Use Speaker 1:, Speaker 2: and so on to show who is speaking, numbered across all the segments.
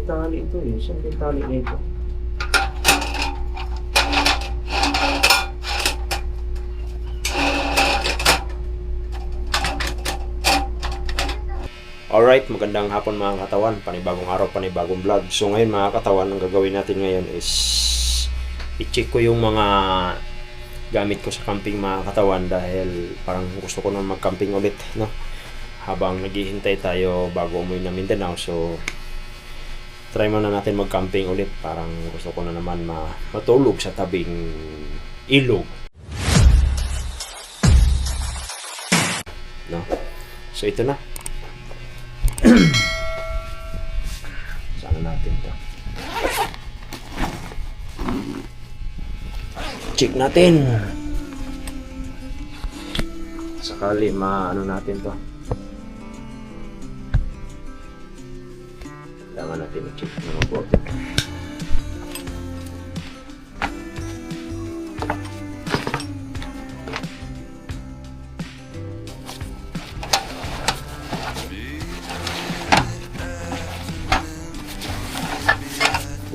Speaker 1: tali ito eh. Saan may tali na ito? Alright, magandang hapon mga katawan. Panibagong araw, panibagong vlog. So ngayon mga katawan, ang gagawin natin ngayon is i-check ko yung mga gamit ko sa camping mga katawan dahil parang gusto ko na mag-camping ulit, no? Habang naghihintay tayo bago umuwi na Mindanao. So try muna natin mag-camping ulit. Parang gusto ko na naman matulog sa tabing ilog, no? So ito na. Sana natin to. Check natin. Sakali maano natin to. Kailangan natin i-check ng mabuti.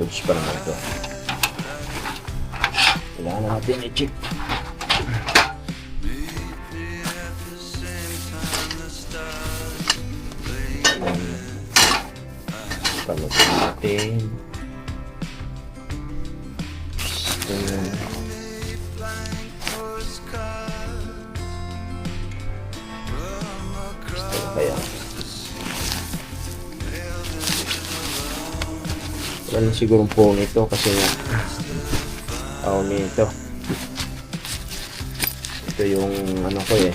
Speaker 1: Goods pa naman ito. Kailangan natin i-check. Panutin natin. Kaya wala na sigurong phone ito kasi nga nito yung ano ko eh,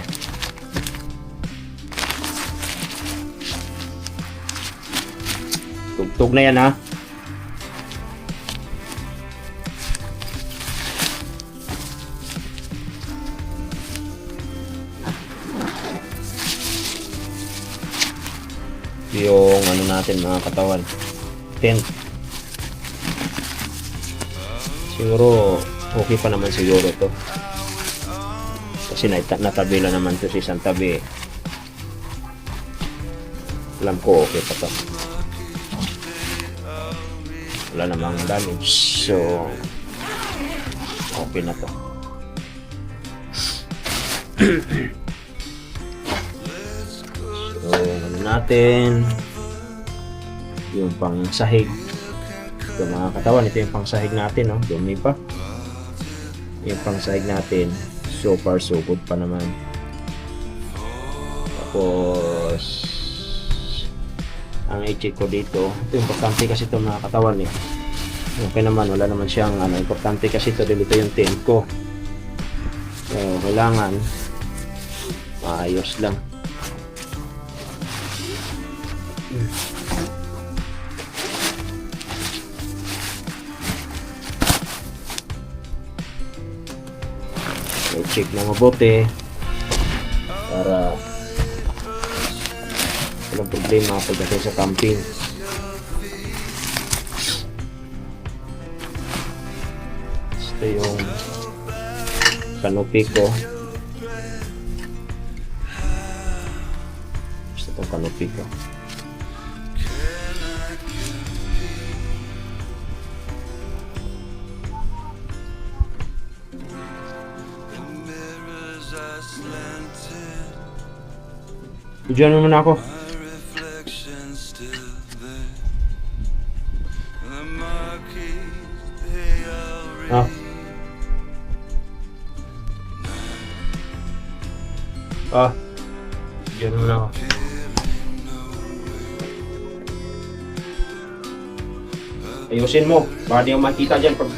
Speaker 1: tugtog na yan ha. Yung ano natin mga katawan, tent. Siguro okay pa naman siguro to kasi natabila naman to sa isang tabi. Alam ko okay pa to, wala namang damage, so okay na to. So ano natin yung pang sahig. Ito mga katawan, ito yung pang sahig natin, no? Dumi pa yung pang sahig natin. So far so good pa naman. Tapos ang i-check ko dito, ito importante kasi ito mga katawan eh. Okay naman, wala naman siyang importante kasi ito dito yung tent ko. So kailangan maayos lang. I-check na mabuti para walang problema pagdating sa camping. Ito yung canopy ko. Ito yung canopy ko. Diyan naman ako. Diyan naman ako. Ayusin mo, baka di mo makita dyan pag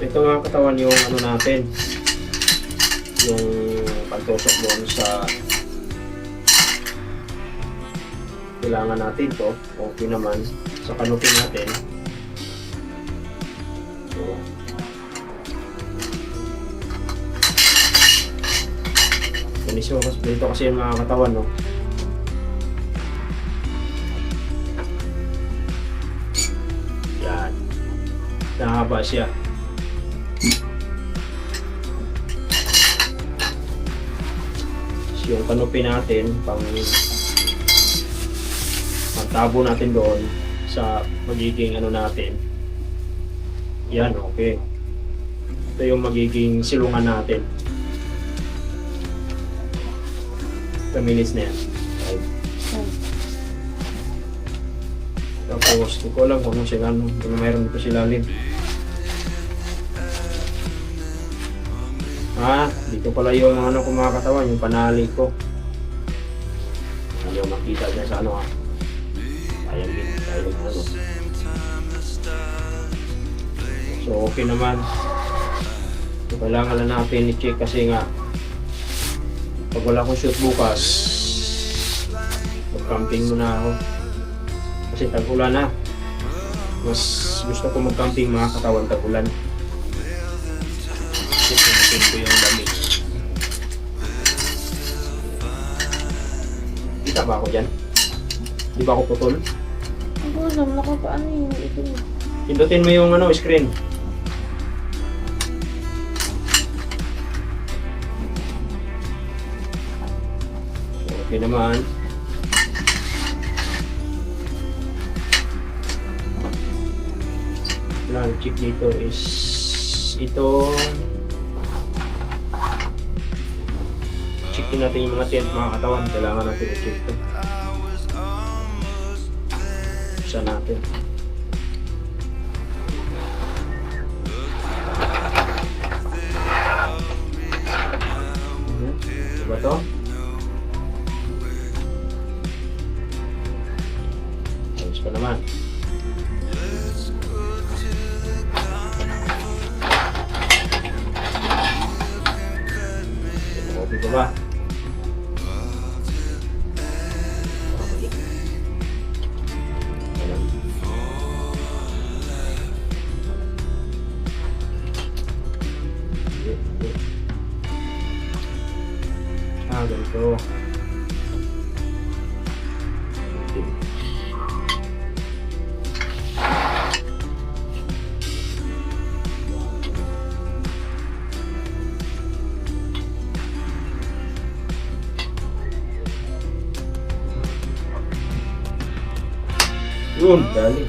Speaker 1: ito nga katawan yung ano natin, yung pagtusok doon sa kailangan natin to. Okay naman sa canopy natin. So dito kasi yung mga katawan, no? Yan, nahaba siya. yung kanupi natin, pangtabo natin doon sa magiging ano natin. Yan, okay. Ito yung magiging silungan natin. 2 minutes na yan. Okay. Tapos, hindi ko alam kung ano sila, kung mayroon dito sila lim. Dito pala yung ano ko mga katawan, yung panali ko. Ano yung makita dyan sa ano Sayang din, sayang ano. So okay naman. So, kailangan lang natin i-check kasi nga pag wala akong shoot bukas, mag-camping muna ako. Kasi tag-ulan na. Mas gusto ko mag-camping mga katawan tag-ulan. Susunutin ko yung damit. Kita ba ako dyan? Di ba ako putol?
Speaker 2: Hindi ko alam, nakapaano yung ito.
Speaker 1: Pindutin mo yung ano, screen. Okay naman. Ang check dito is ito. Checkin natin yung mga tent mga katawan. Kailangan natin i-check ito. Isa natin. Diba to? Ayos pa naman. Okay ba ba? Ganito. Yun, dali.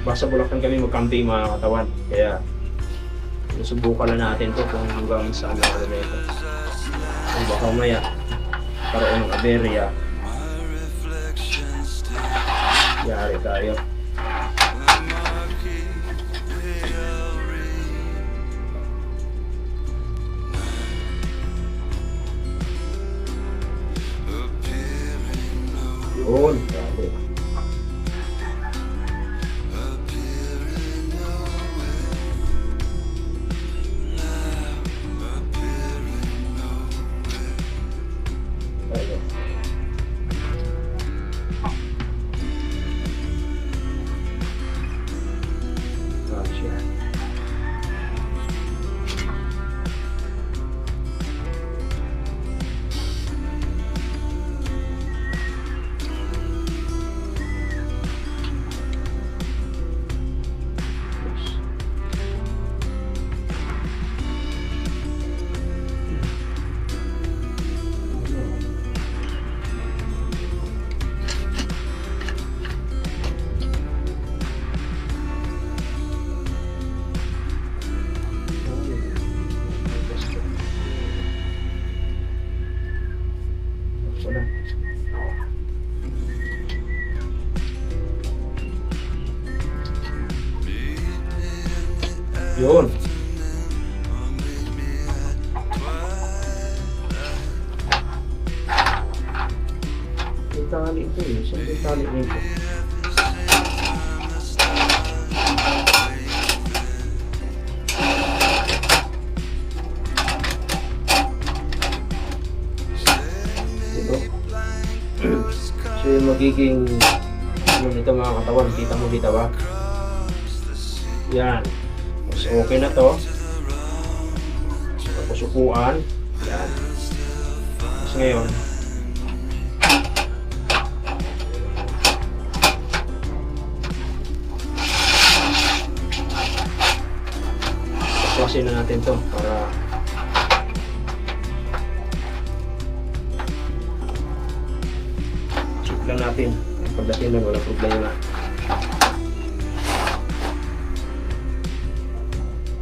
Speaker 1: Basta Bulacan kami mag-camping mga katawan. Kaya susubukan na natin to kung hanggang saan na ito. Kung baka maya karoon ng aberya, yari tayo. Yun, grabe. Yun. May tali ito eh. Saan may tali nito? Ito. So yung magiging ano nito mga katawan. Kita mo dito ba? Yan. So, okay na to. Tapos upuan. Yan. Tapos ngayon, baklasin na natin to para check lang natin. Pagdating lang, walang problema.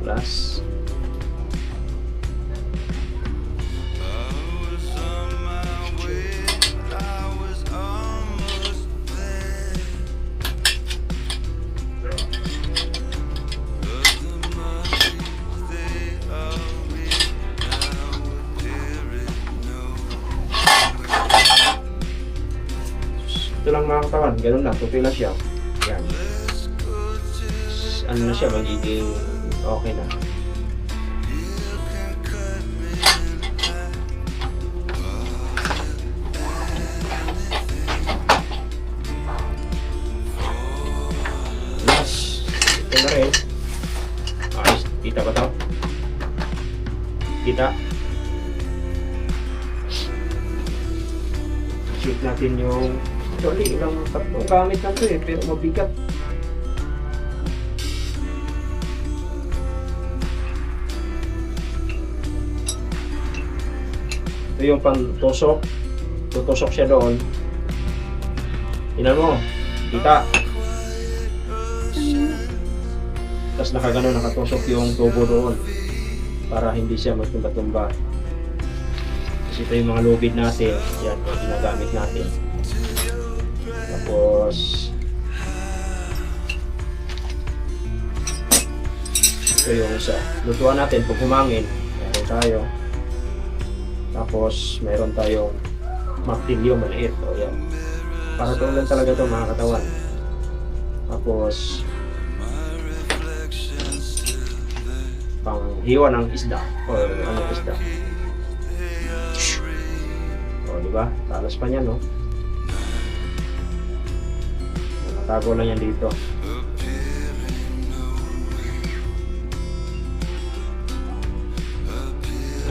Speaker 1: Plus. Ito lang mga katawan, ganun lang, tupi na siya. Yan. Ano na siya, magiging okay na. Yes, ito na rin. Ayos, kita ba ito? Kita? Shoot natin yung actually, ilang tatlong gamit na ito pero mabigat. Ito yung pantusok. Tutusok siya doon. Tingnan mo. Kita. Tapos nakagano, nakatusok yung tubo doon. Para hindi siya magtumba-tumba. Kasi ito yung mga lubid natin. Yan, yung ginagamit natin. Tapos ito yung isa. Lutuan natin pag humangin. Meron tayo. Tapos meron tayong martilyo maliit. O yan. Para ito lang talaga ito mga katawan. Tapos panghiwa ng isda. O ano isda. O diba? Talas pa niya, no? Tago lang yan dito.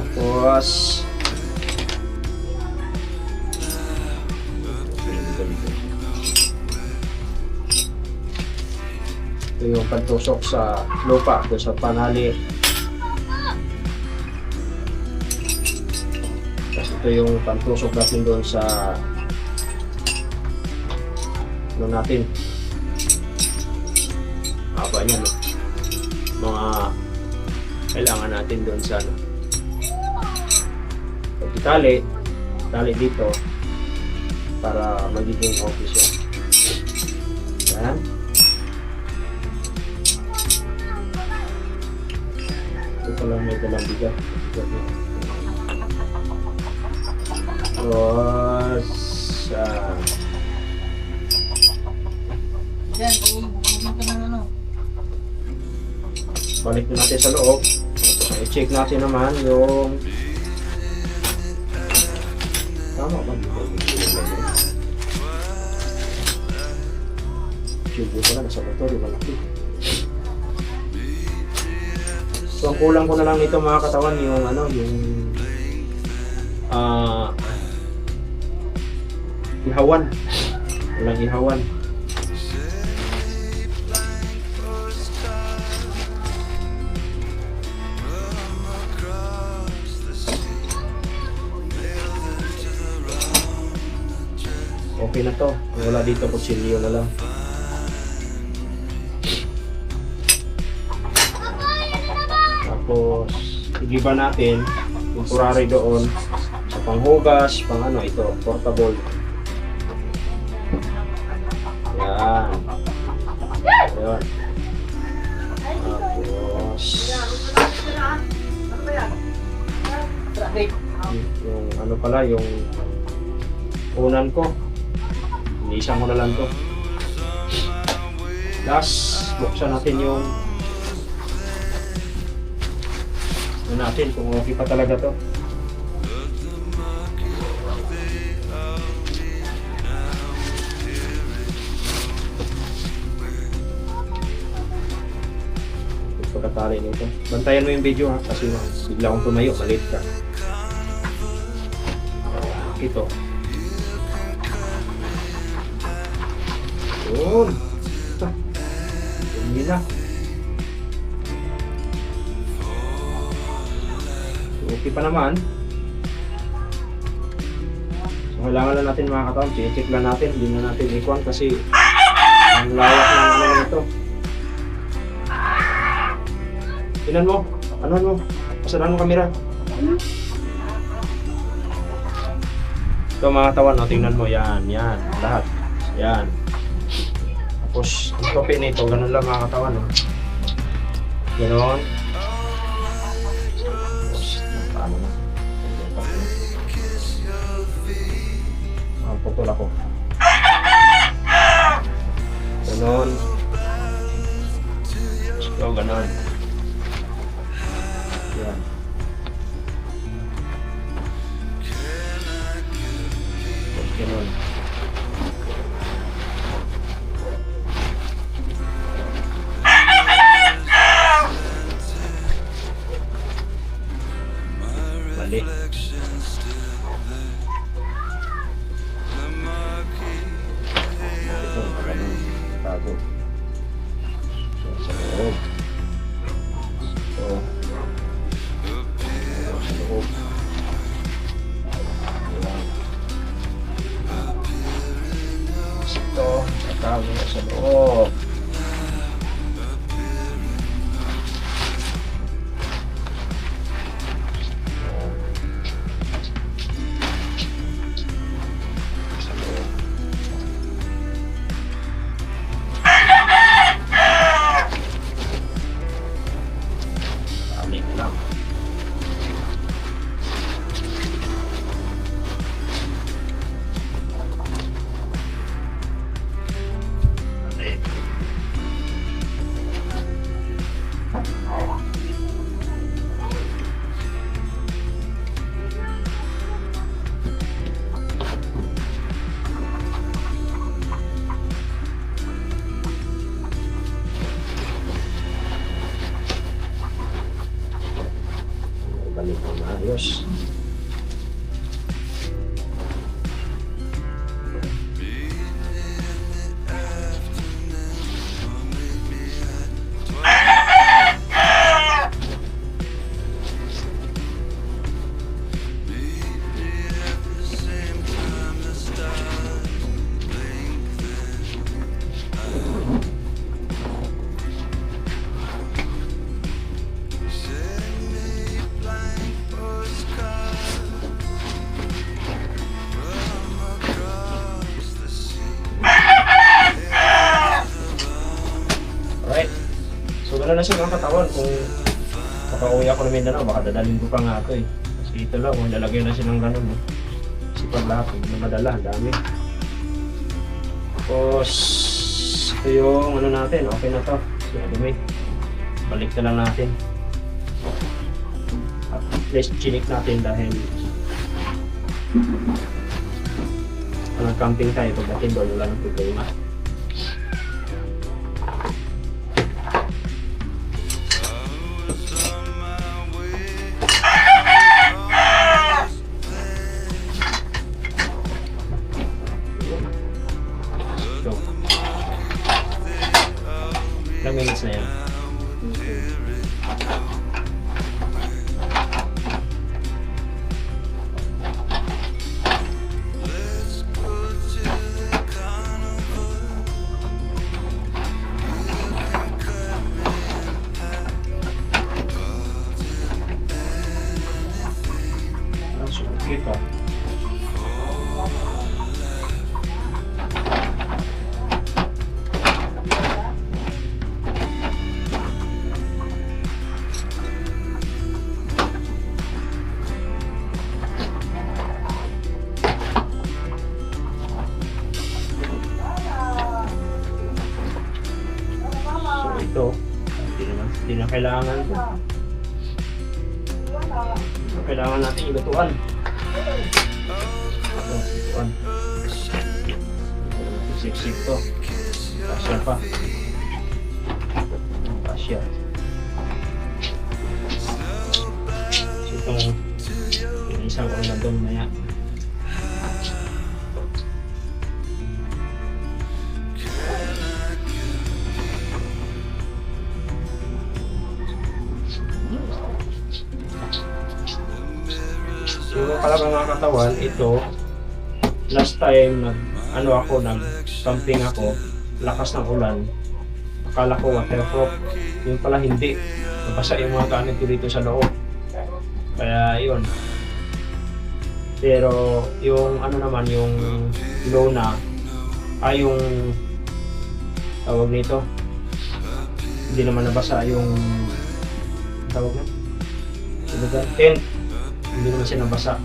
Speaker 1: Tapos ito yung pantusok sa lupa, doon sa panali. Tapos ito yung pantusok natin doon sa ano natin. Haba niya, no? Mga kailangan natin doon sa ano. Pag itali dito para magiging okay siya. Yan. Ito pa lang may dalang bigat. Tapos
Speaker 2: Yan, bubugin ka ng ano.
Speaker 1: balik na natin sa loob. Tapos i-check natin naman yung tama ba? Tube ko na nasa motor, yung malaki. So ang kulang ko na lang nito mga katawan yung ano, yung ihawan. Walang ihawan. Okay na to. Kung wala dito, kutsilyo na lang. Tapos, igiba natin temporary doon sa panghugas, pang ano, ito, portable. Yan. Ayan. Tapos, yung ano pala, yung unan ko. Iniisang ko na lang to. Last, buksan natin yung ano natin kung okay pa talaga to. tali nito. Bantayan mo yung video ha, kasi bigla akong tumayo, maliit ka. Ito. Yun. Hindi na. Okay pa naman. So, kailangan lang natin mga katawan, check lang natin, hindi na natin ikuan kasi ang lawak ng ano nito. Tingnan mo, ano mo, pasalan mo kamera. Ito mga katawan, no, tingnan mo, yan, lahat, yan. Tapos, ang tope nito, ganun lang mga katawan, no. Ganon. Tapos, paano na? Putol ako. Ganon. So, ganon. Yan. Tapos, ganon. Balik. Ito, ganun. Tago. So, sa loob. So, sa loob. Ayan. Ito, tago sa loob. Balik lang. Balik. Balik ng maayos. Alright. So, gano'n na siya mga katawan. Kung makauwi ako ng Mindanao, baka dadalhin ko pa nga ito eh. Kasi ito lang, kung lalagyan na siya ng gano'n. Eh. Kasi pag lahat, hindi na madala, ang dami. Tapos, ito yung ano natin, okay na to. So, anyway, balik na lang natin. At least chinik natin dahil nag-camping tayo pagdating doon, wala nang problema. So, ilang minutes na yan? So, okay pa. So, ito, hindi na kailangan ito. Kailangan natin ilutuan. Ito, ilutuan. Siksik to. Kasya pa. Kasya. itong isang ko na doon maya. So pala mga katawan, ito last time nag-camping ako, lakas ng ulan. Akala ko waterproof, yung pala hindi. Nabasa yung mga gamit ko dito sa loob. Kaya yun. Pero yung yung lona yung tawag nito, hindi naman nabasa yung tawag na tent, hindi naman siya nabasa.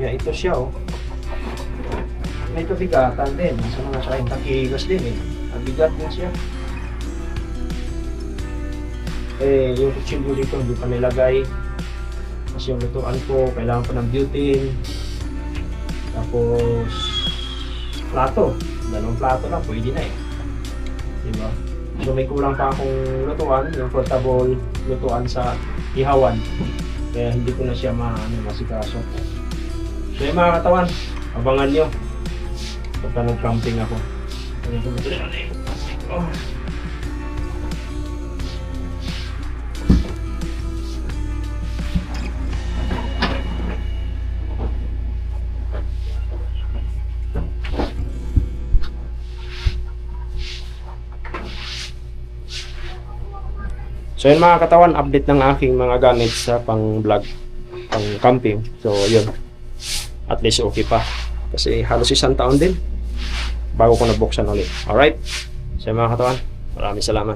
Speaker 1: Kaya ito siya may kabigatan din sa mga sayang takigas din ang bigat din siya. Yung kutsilyo dito hindi pa nilagay kasi yung lutuan ko kailangan pa ng butane, tapos plato, 2 plato lang pwede na diba? So may kulang pa akong lutuan, yung portable lutuan sa ihawan, kaya hindi ko na siya masikaso. So yung mga katawan, abangan nyo pagka nag-camping ako. So yun mga katawan, update ng aking mga gamit sa pang-vlog, pang-camping. So yun, at least okay pa. Kasi halos 1 taon din bago ko nabuksan ulit. Alright? So yun mga katawan, maraming salamat.